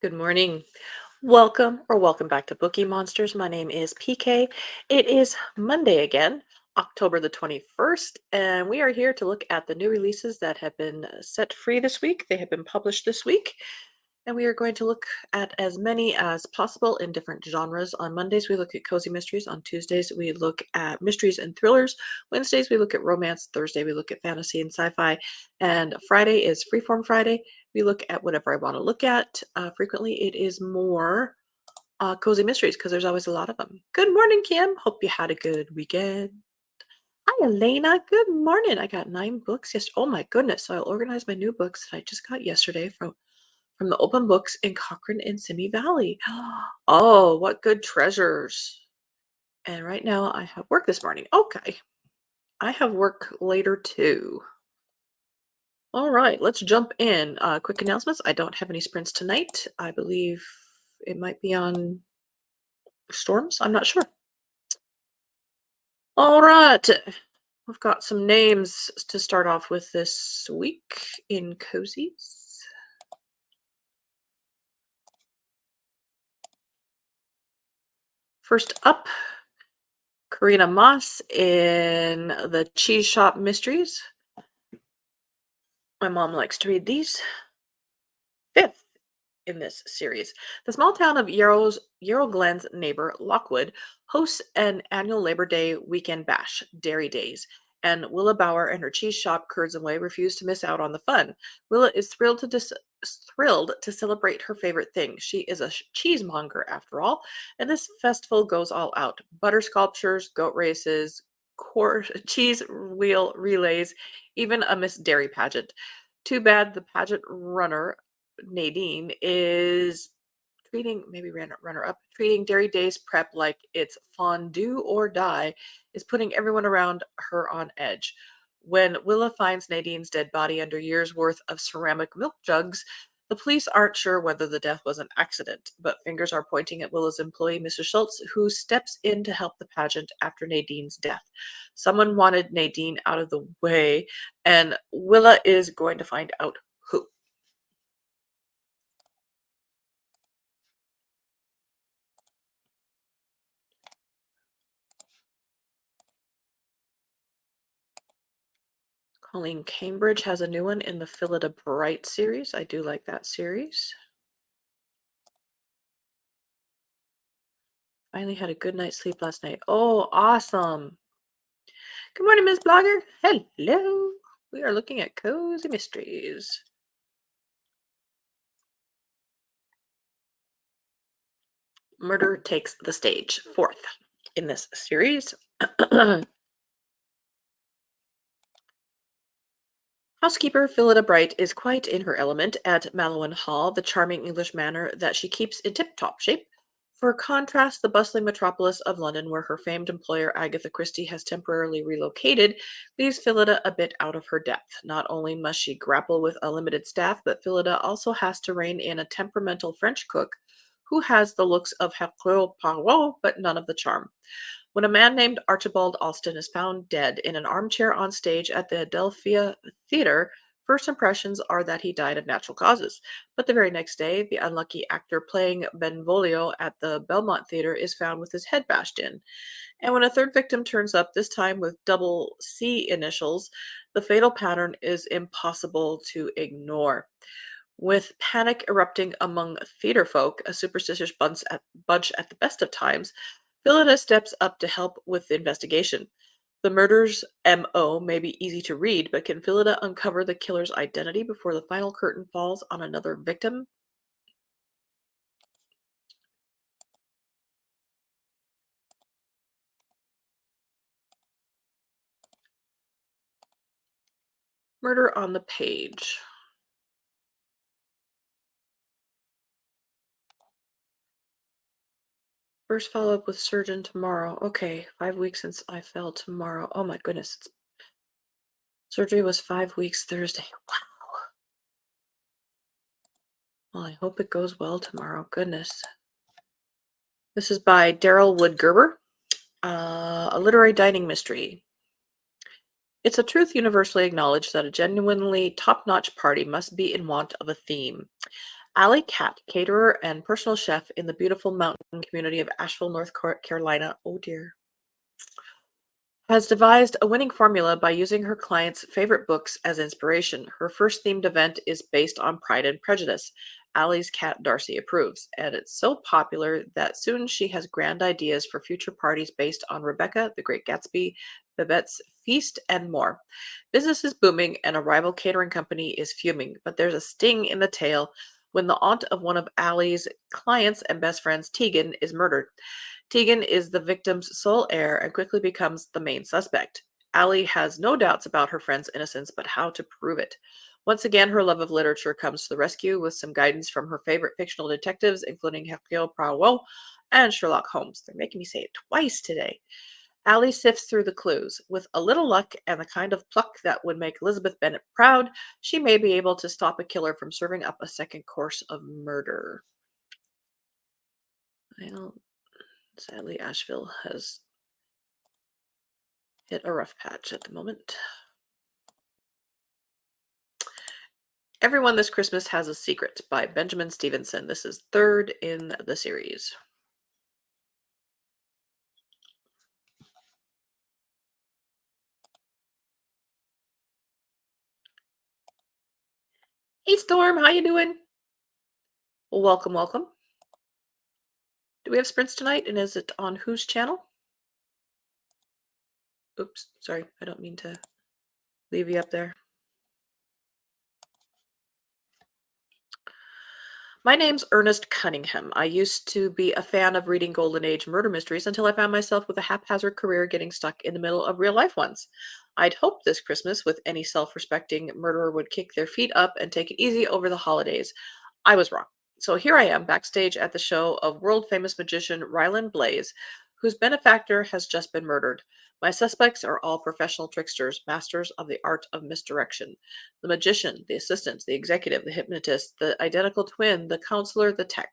Good morning. Welcome back to Bookeemonsters. My name is PK. It is Monday again, October the 21st, and we are here to look at the new releases that have been set free this week. They have been published this week, and we are going to look at as many as possible in different genres. On Mondays, we look at cozy mysteries. On Tuesdays, we look at mysteries and thrillers. Wednesdays, we look at romance. Thursday, we look at fantasy and sci-fi. And Friday is Freeform Friday. We look at whatever I want to look at. Frequently, it is more cozy mysteries because there's always a lot of them. Good morning, Kim. Hope you had a good weekend. Hi, Elena. Good morning. I got 9 books yesterday. Oh my goodness. So I'll organize my new books that I just got yesterday from the open books in Cochrane and Simi Valley. Oh, what good treasures. And right now I have work this morning. Okay. I have work later too. All right, let's jump in. Quick announcements. I don't have any sprints tonight. I believe it might be on storms. I'm not sure. All right. We've got some names to start off with this week in cozies. First up, Karina Moss in the Cheese Shop Mysteries. My mom likes to read these. Fifth in this series, the small town of Yarrow Glen's neighbor, Lockwood, hosts an annual Labor Day weekend bash, Dairy Days, and Willa Bauer and her cheese shop, Curds and Whey, refuse to miss out on the fun. Willa is thrilled to celebrate her favorite thing. She is a cheesemonger, after all, and this festival goes all out. Butter sculptures, goat races, cheese wheel relays, even a Miss Dairy pageant. Too bad the pageant runner, Nadine, is runner up, treating Dairy Days prep like it's fondue or die, is putting everyone around her on edge. When Willa finds Nadine's dead body under years' worth of ceramic milk jugs, the police aren't sure whether the death was an accident, but fingers are pointing at Willa's employee, Mr. Schultz, who steps in to help the pageant after Nadine's death. Someone wanted Nadine out of the way, and Willa is going to find out who. Colleen Cambridge has a new one in the Phillida Bright series. I do like that series. Finally had a good night's sleep last night. Oh, awesome. Good morning, Miss Blogger. Hello. We are looking at cozy mysteries. Murder takes the stage. Fourth in this series. Housekeeper Phillida Bright is quite in her element at Mallowan Hall, the charming English manor that she keeps in tip-top shape. For contrast, the bustling metropolis of London, where her famed employer Agatha Christie has temporarily relocated, leaves Phillida a bit out of her depth. Not only must she grapple with a limited staff, but Phillida also has to rein in a temperamental French cook who has the looks of Hercule Poirot, but none of the charm. When a man named Archibald Alston is found dead in an armchair on stage at the Adelphia Theatre, first impressions are that he died of natural causes. But the very next day, the unlucky actor playing Benvolio at the Belmont Theatre is found with his head bashed in. And when a third victim turns up, this time with double C initials, the fatal pattern is impossible to ignore. With panic erupting among theater folk, a superstitious bunch at the best of times, Phillida steps up to help with the investigation. The murder's MO may be easy to read, but can Phillida uncover the killer's identity before the final curtain falls on another victim? Murder on the Page. First follow up with surgeon tomorrow. Okay, 5 weeks since I fell tomorrow. Oh my goodness. Surgery was 5 weeks Thursday. Wow. Well, I hope it goes well tomorrow. Goodness. This is by Daryl Wood Gerber, a literary dining mystery. It's a truth universally acknowledged that a genuinely top-notch party must be in want of a theme. Alley Cat, caterer and personal chef in the beautiful mountain community of Asheville, Carolina. Oh dear. Has devised a winning formula by using her clients' favorite books as inspiration. Her first themed event is based on Pride and Prejudice. Allie's cat Darcy approves, and it's so popular that soon she has grand ideas for future parties based on Rebecca, The Great Gatsby, Babette's Feast, and more. Business is booming, and a rival catering company is fuming, but there's a sting in the tail when the aunt of one of Allie's clients and best friends, Tegan, is murdered. Tegan is the victim's sole heir and quickly becomes the main suspect. Allie has no doubts about her friend's innocence, but how to prove it. Once again, her love of literature comes to the rescue with some guidance from her favorite fictional detectives, including Hercule Poirot and Sherlock Holmes. They're making me say it twice today. Allie sifts through the clues. With a little luck and the kind of pluck that would make Elizabeth Bennet proud, she may be able to stop a killer from serving up a second course of murder. Well, sadly, Asheville has hit a rough patch at the moment. Everyone This Christmas Has a Secret by Benjamin Stevenson. This is third in the series. Hey Storm, how you doing? Well, welcome, welcome. Do we have sprints tonight, and is it on whose channel? Oops, sorry, I don't mean to leave you up there. My name's Ernest Cunningham. I used to be a fan of reading Golden Age murder mysteries until I found myself with a haphazard career getting stuck in the middle of real life ones. I'd hoped this Christmas with any self-respecting murderer would kick their feet up and take it easy over the holidays. I was wrong. So here I am backstage at the show of world-famous magician Ryland Blaze, whose benefactor has just been murdered. My suspects are all professional tricksters, masters of the art of misdirection. The magician, the assistant, the executive, the hypnotist, the identical twin, the counselor, the tech.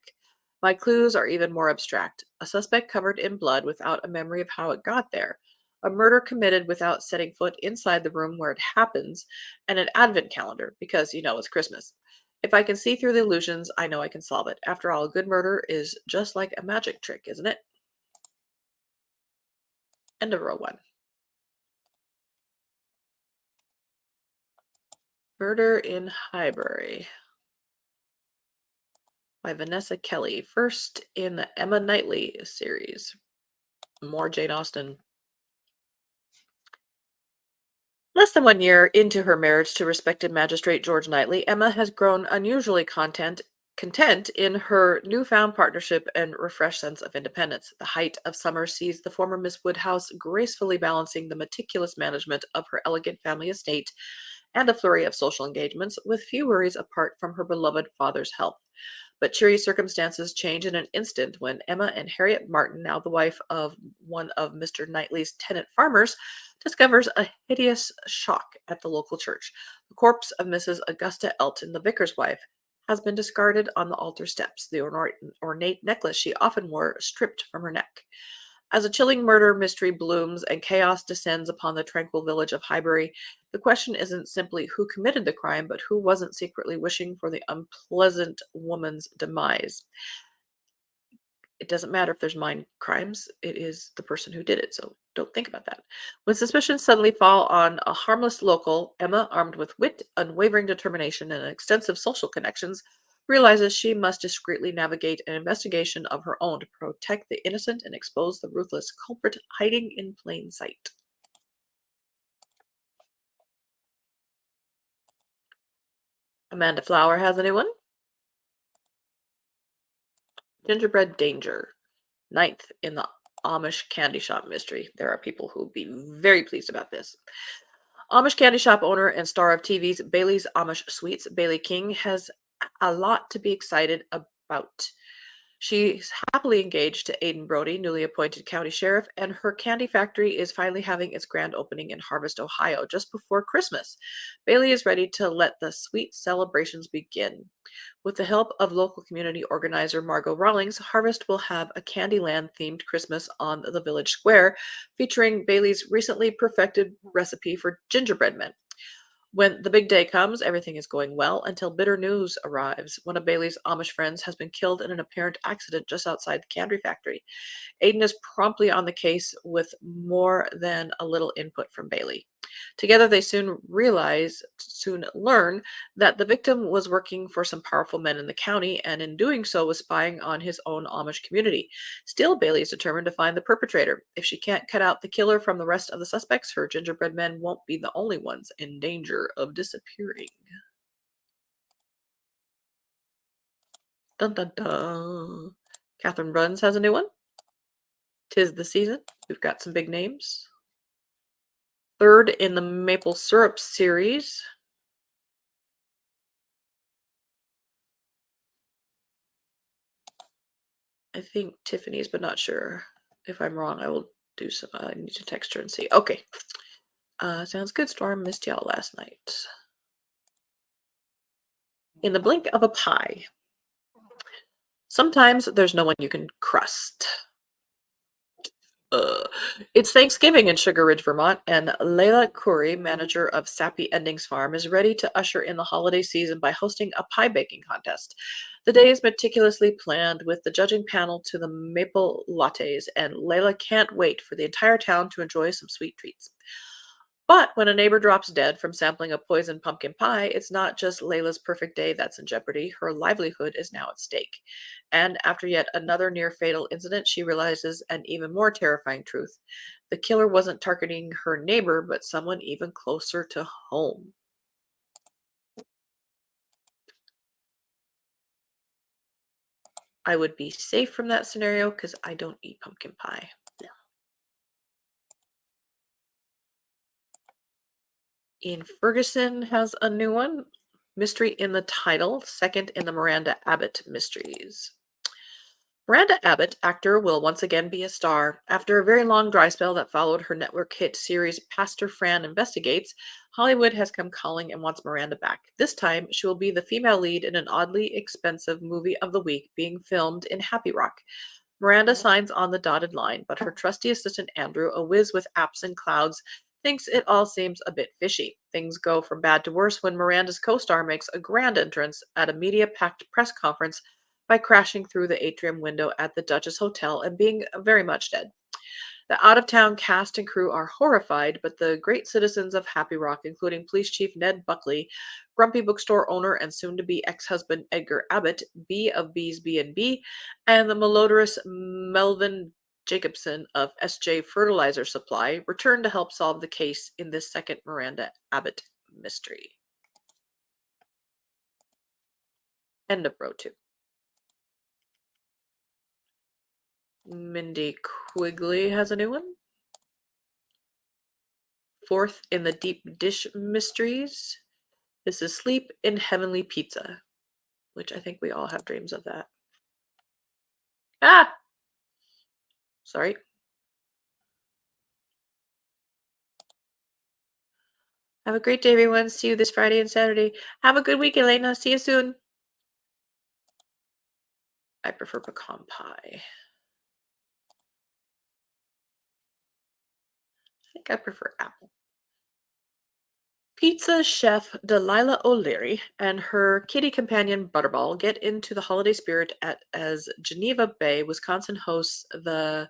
My clues are even more abstract. A suspect covered in blood without a memory of how it got there. A murder committed without setting foot inside the room where it happens, and an advent calendar, because you know it's Christmas. If I can see through the illusions, I know I can solve it. After all, a good murder is just like a magic trick, isn't it? End of row one. Murder in Highbury by Vanessa Kelly, first in the Emma Knightley series. More Jane Austen. Less than 1 year into her marriage to respected magistrate George Knightley, Emma has grown unusually content in her newfound partnership and refreshed sense of independence. The height of summer sees the former Miss Woodhouse gracefully balancing the meticulous management of her elegant family estate and a flurry of social engagements, with few worries apart from her beloved father's health. But cheery circumstances change in an instant when Emma and Harriet Martin, now the wife of one of Mr. Knightley's tenant farmers, discovers a hideous shock at the local church. The corpse of Mrs. Augusta Elton, the vicar's wife, has been discarded on the altar steps, the ornate necklace she often wore stripped from her neck. As a chilling murder mystery blooms and chaos descends upon the tranquil village of Highbury, the question isn't simply who committed the crime, but who wasn't secretly wishing for the unpleasant woman's demise. It doesn't matter if there's mind crimes, it is the person who did it, so don't think about that. When suspicions suddenly fall on a harmless local, Emma, armed with wit, unwavering determination, and extensive social connections, realizes she must discreetly navigate an investigation of her own to protect the innocent and expose the ruthless culprit hiding in plain sight. Amanda Flower has a new one. Gingerbread Danger, ninth in the Amish candy shop mystery. There are people who will be very pleased about this. Amish candy shop owner and star of TV's Bailey's Amish Sweets, Bailey King, has a lot to be excited about. She's happily engaged to Aidan Brody, newly appointed county sheriff, and her candy factory is finally having its grand opening in Harvest, Ohio, just before Christmas. Bailey is ready to let the sweet celebrations begin. With the help of local community organizer Margot Rawlings, Harvest will have a Candyland themed Christmas on the village square, featuring Bailey's recently perfected recipe for gingerbread men. When the big day comes, everything is going well until bitter news arrives. One of Bailey's Amish friends has been killed in an apparent accident just outside the candy factory. Aiden is promptly on the case with more than a little input from Bailey. Together, they soon learn that the victim was working for some powerful men in the county, and in doing so, was spying on his own Amish community. Still, Bailey is determined to find the perpetrator. If she can't cut out the killer from the rest of the suspects, her gingerbread men won't be the only ones in danger of disappearing. Dun dun dun. Catherine Bruns has a new one. 'Tis the season. We've got some big names. Third in the maple syrup series. I think Tiffany's, but not sure. If I'm wrong, I will do some. I need to text her and see. Okay. Sounds good, Storm. Missed y'all last night. In the blink of a pie. Sometimes there's no one you can crust. Uh, it's Thanksgiving in Sugar Ridge, Vermont, and Layla Curry, manager of Sappy Endings Farm, is ready to usher in the holiday season by hosting a pie baking contest. The day is meticulously planned with the judging panel to the maple lattes, and Layla can't wait for the entire town to enjoy some sweet treats. But when a neighbor drops dead from sampling a poisoned pumpkin pie, it's not just Layla's perfect day that's in jeopardy. Her livelihood is now at stake. And after yet another near fatal incident, she realizes an even more terrifying truth. The killer wasn't targeting her neighbor, but someone even closer to home. I would be safe from that scenario because I don't eat pumpkin pie. Ian Ferguson has a new one. Mystery in the Title, second in the Miranda Abbott mysteries. Miranda Abbott, actor, will once again be a star. After a very long dry spell that followed her network hit series Pastor Fran Investigates, Hollywood has come calling and wants Miranda back. This time, she will be the female lead in an oddly expensive movie of the week being filmed in Happy Rock. Miranda signs on the dotted line, but her trusty assistant Andrew, a whiz with apps and clouds, thinks it all seems a bit fishy. Things go from bad to worse when Miranda's co-star makes a grand entrance at a media-packed press conference by crashing through the atrium window at the Duchess Hotel and being very much dead. The out-of-town cast and crew are horrified, but the great citizens of Happy Rock, including Police Chief Ned Buckley, grumpy bookstore owner and soon-to-be ex-husband Edgar Abbott, B of B's B&B, and the malodorous Melvin Jacobson of SJ Fertilizer Supply, return to help solve the case in this second Miranda Abbott mystery. End of row 2. Mindy Quigley has a new one. Fourth in the deep dish mysteries. This is Sleep in Heavenly Pizza, which I think we all have dreams of that. Ah! Sorry. Have a great day, everyone. See you this Friday and Saturday. Have a good week, Elena. See you soon. I prefer pecan pie. I think I prefer apple. Pizza chef Delilah O'Leary and her kitty companion Butterball get into the holiday spirit as Geneva Bay, Wisconsin hosts the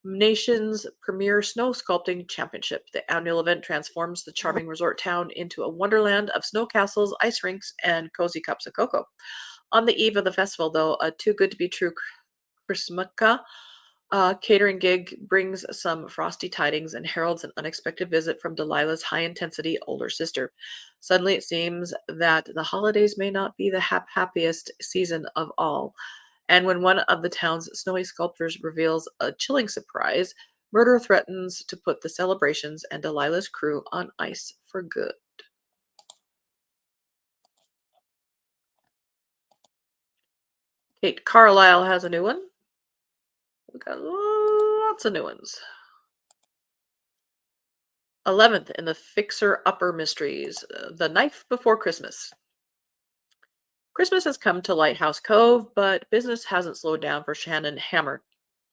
nation's premier snow sculpting championship. The annual event transforms the charming resort town into a wonderland of snow castles, ice rinks, and cozy cups of cocoa. On the eve of the festival, though, a too good to be true Chrismukkah catering gig brings some frosty tidings and heralds an unexpected visit from Delilah's high-intensity older sister. Suddenly, it seems that the holidays may not be the happiest season of all. And when one of the town's snowy sculptors reveals a chilling surprise, murder threatens to put the celebrations and Delilah's crew on ice for good. Kate Carlisle has a new one. We got lots of new ones. 11th in the Fixer Upper Mysteries, The Knife Before Christmas. Christmas has come to Lighthouse Cove, but business hasn't slowed down for Shannon Hammer.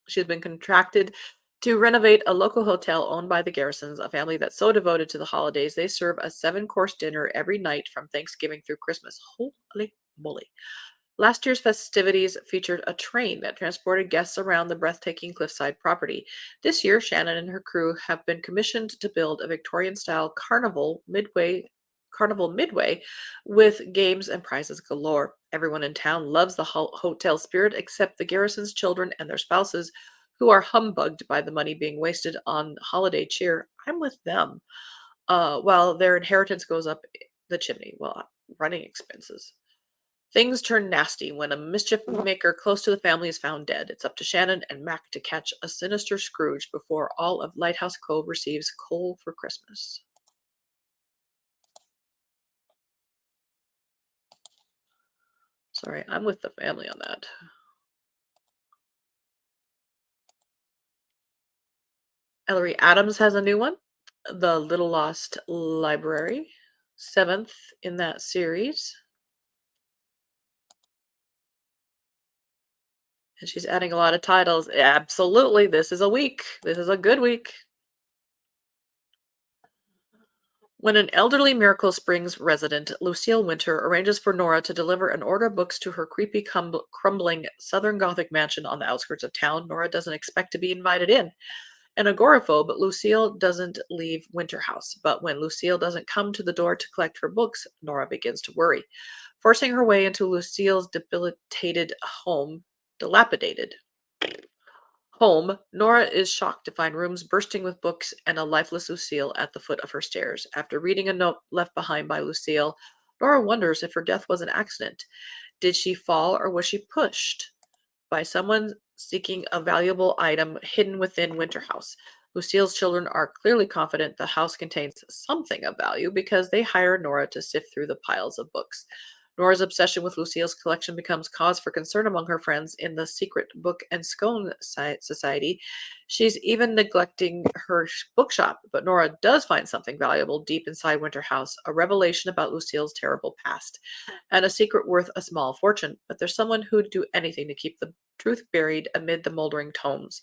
She's been contracted To renovate a local hotel owned by the Garrisons, a family that's so devoted to the holidays, they serve a seven-course dinner every night from Thanksgiving through Christmas. Holy moly. Last year's festivities featured a train that transported guests around the breathtaking cliffside property. This year, Shannon and her crew have been commissioned to build a Victorian-style carnival midway with games and prizes galore. Everyone in town loves the hotel spirit except the Garrison's children and their spouses who are humbugged by the money being wasted on holiday cheer. I'm with them. While their inheritance goes up the chimney. Well, running expenses. Things turn nasty when a mischief maker close to the family is found dead. It's up to Shannon and Mac to catch a sinister Scrooge before all of Lighthouse Cove receives coal for Christmas. Sorry, I'm with the family on that. Ellery Adams has a new one, The Little Lost Library, seventh in that series. And she's adding a lot of titles. Absolutely, this is a week. This is a good week. When an elderly Miracle Springs resident, Lucille Winter, arranges for Nora to deliver an order of books to her creepy, crumbling Southern Gothic mansion on the outskirts of town, Nora doesn't expect to be invited in. An agoraphobe, Lucille doesn't leave Winter House, but when Lucille doesn't come to the door to collect her books, Nora begins to worry. Forcing her way into Lucille's dilapidated home, Nora is shocked to find rooms bursting with books and a lifeless Lucille at the foot of her stairs. After reading a note left behind by Lucille, Nora wonders if her death was an accident. Did she fall or was she pushed by someone seeking a valuable item hidden within Winter House? Lucille's children are clearly confident the house contains something of value because they hire Nora to sift through the piles of books. Nora's obsession with Lucille's collection becomes cause for concern among her friends in the secret book and scone society. She's even neglecting her bookshop, but Nora does find something valuable deep inside Winter House, a revelation about Lucille's terrible past, and a secret worth a small fortune. But there's someone who'd do anything to keep the truth buried amid the moldering tomes.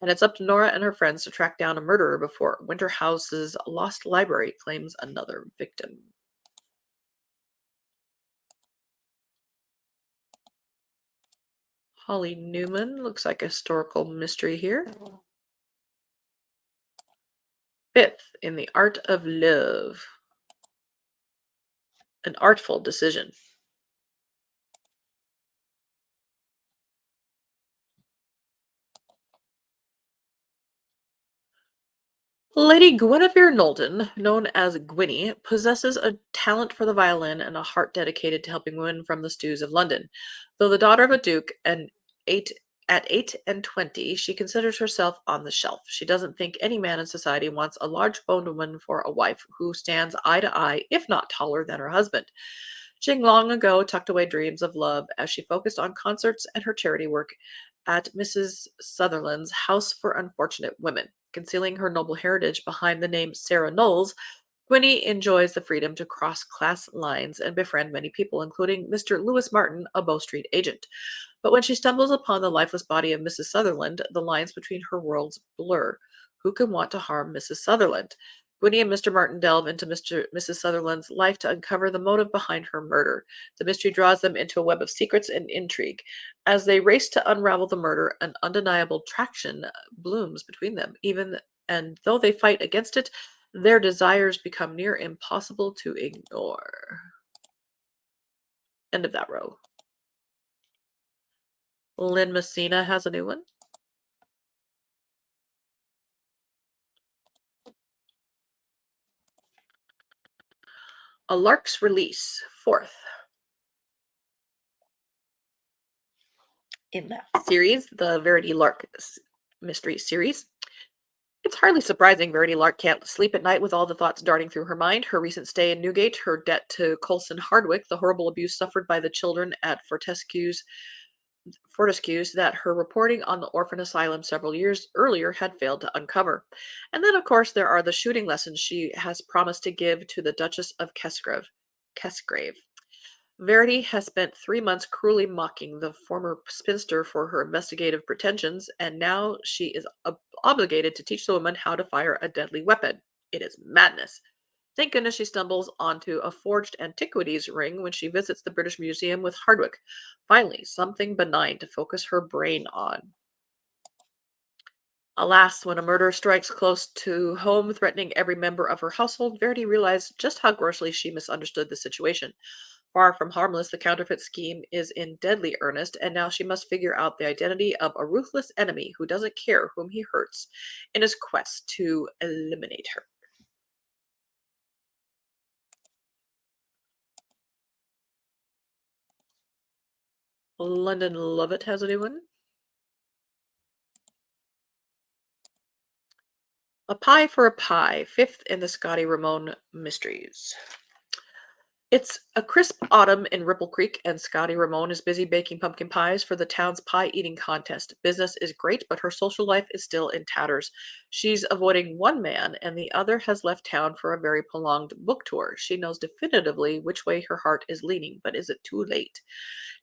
And it's up to Nora and her friends to track down a murderer before Winter House's lost library claims another victim. Holly Newman looks like a historical mystery here. Fifth, in the art of love, an artful decision. Lady Guinevere Knowlton, known as Gwynnie, possesses a talent for the violin and a heart dedicated to helping women from the stews of London. Though the daughter of a duke and eight at 8 and 20, she considers herself on the shelf. She doesn't think any man in society wants a large-boned woman for a wife who stands eye to eye, if not taller than her husband. Jing long ago tucked away dreams of love as she focused on concerts and her charity work at Mrs. Sutherland's House for Unfortunate Women. Concealing her noble heritage behind the name Sarah Knowles, Gwynnie enjoys the freedom to cross class lines and befriend many people, including Mr. Lewis Martin, a Bow Street agent. But when she stumbles upon the lifeless body of Mrs. Sutherland, the lines between her worlds blur. Who can want to harm Mrs. Sutherland? Gwynnie and Mr. Martin delve into Mrs. Sutherland's life to uncover the motive behind her murder. The mystery draws them into a web of secrets and intrigue. As they race to unravel the murder, an undeniable traction blooms between them. Even and though they fight against it, their desires become near impossible to ignore. End of that row. Lynn Messina has a new one. A Lark's Release, fourth in that series, the Verity Lark mystery series. It's hardly surprising Verity Lark can't sleep at night with all the thoughts darting through her mind. Her recent stay in Newgate, her debt to Colson Hardwick, the horrible abuse suffered by the children at Fortescue's that her reporting on the orphan asylum several years earlier had failed to uncover. And then, of course, there are the shooting lessons she has promised to give to the Duchess of Kesgrave. Verity has spent 3 months cruelly mocking the former spinster for her investigative pretensions, and now she is obligated to teach the woman how to fire a deadly weapon. It is madness. Thank goodness she stumbles onto a forged antiquities ring when she visits the British Museum with Hardwick. Finally, something benign to focus her brain on. Alas, when a murder strikes close to home, threatening every member of her household, Verity realized just how grossly she misunderstood the situation. Far from harmless, the counterfeit scheme is in deadly earnest, and now she must figure out the identity of a ruthless enemy who doesn't care whom he hurts in his quest to eliminate her. London Lovett has a new one. A Pie for a Pie, fifth in the Scotty Ramone mysteries. It's a crisp autumn in Ripple Creek, and Scotty Ramone is busy baking pumpkin pies for the town's pie eating contest. Business is great, but her social life is still in tatters. She's avoiding one man, and the other has left town for a very prolonged book tour. She knows definitively which way her heart is leaning, but is it too late?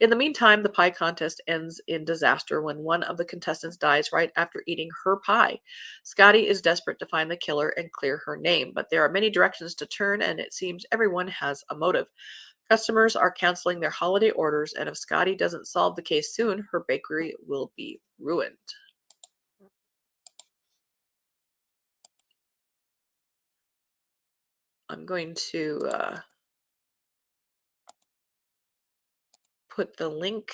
In the meantime, the pie contest ends in disaster when one of the contestants dies right after eating her pie. Scotty is desperate to find the killer and clear her name, but there are many directions to turn, and it seems everyone has a motive. Customers are canceling their holiday orders, and if Scotty doesn't solve the case soon, her bakery will be ruined. I'm going to put the link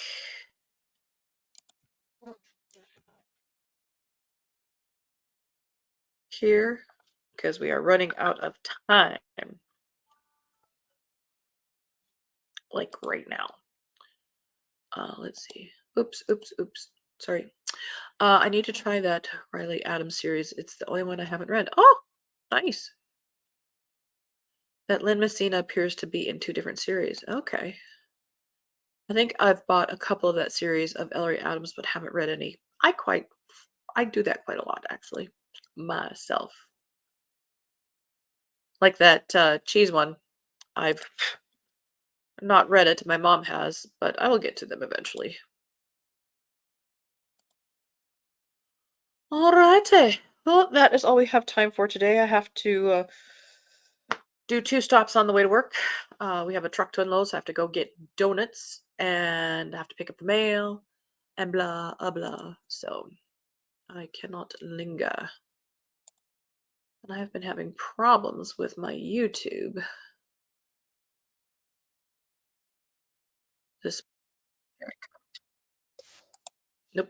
here because we are running out of time, like right now. Let's see. Oops, oops, oops. Sorry. I need to try that Riley Adams series. It's the only one I haven't read. Oh, nice. That Lynn Messina appears to be in two different series. Okay. I think I've bought a couple of that series of Ellery Adams, but haven't read any. I do that quite a lot actually, myself. Like that cheese one. I've not read it. My mom has, but I will get to them eventually. Alrighty. Well, that is all we have time for today. I have to do two stops on the way to work. We have a truck to unload, so I have to go get donuts and I have to pick up the mail and blah blah blah. So I cannot linger. And I have been having problems with my YouTube. This nope,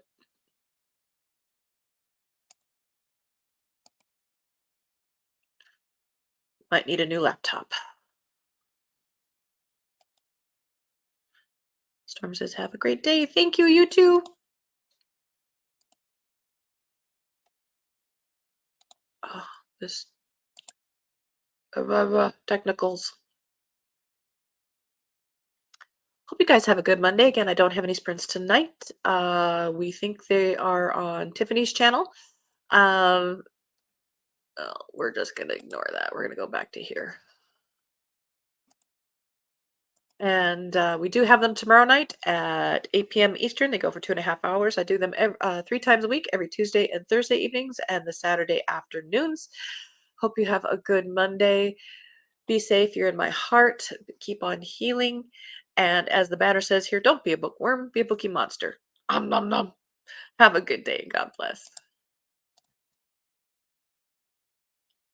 might need a new laptop. Storm says, "Have a great day." Thank you, you too. Oh, this technicals. Hope you guys have a good Monday. Again, I don't have any sprints tonight. We think they are on Tiffany's channel. Um, we're just gonna ignore that. We're gonna go back to here. And we do have them tomorrow night at 8 p.m. Eastern. They go for 2.5 hours. I do them 3 times a week, every Tuesday and Thursday evenings, and the Saturday afternoons. Hope you have a good Monday. Be safe. You're in my heart. Keep on healing. And as the banner says here, don't be a bookworm, be a bookie monster. Nom nom nom. Have a good day. God bless.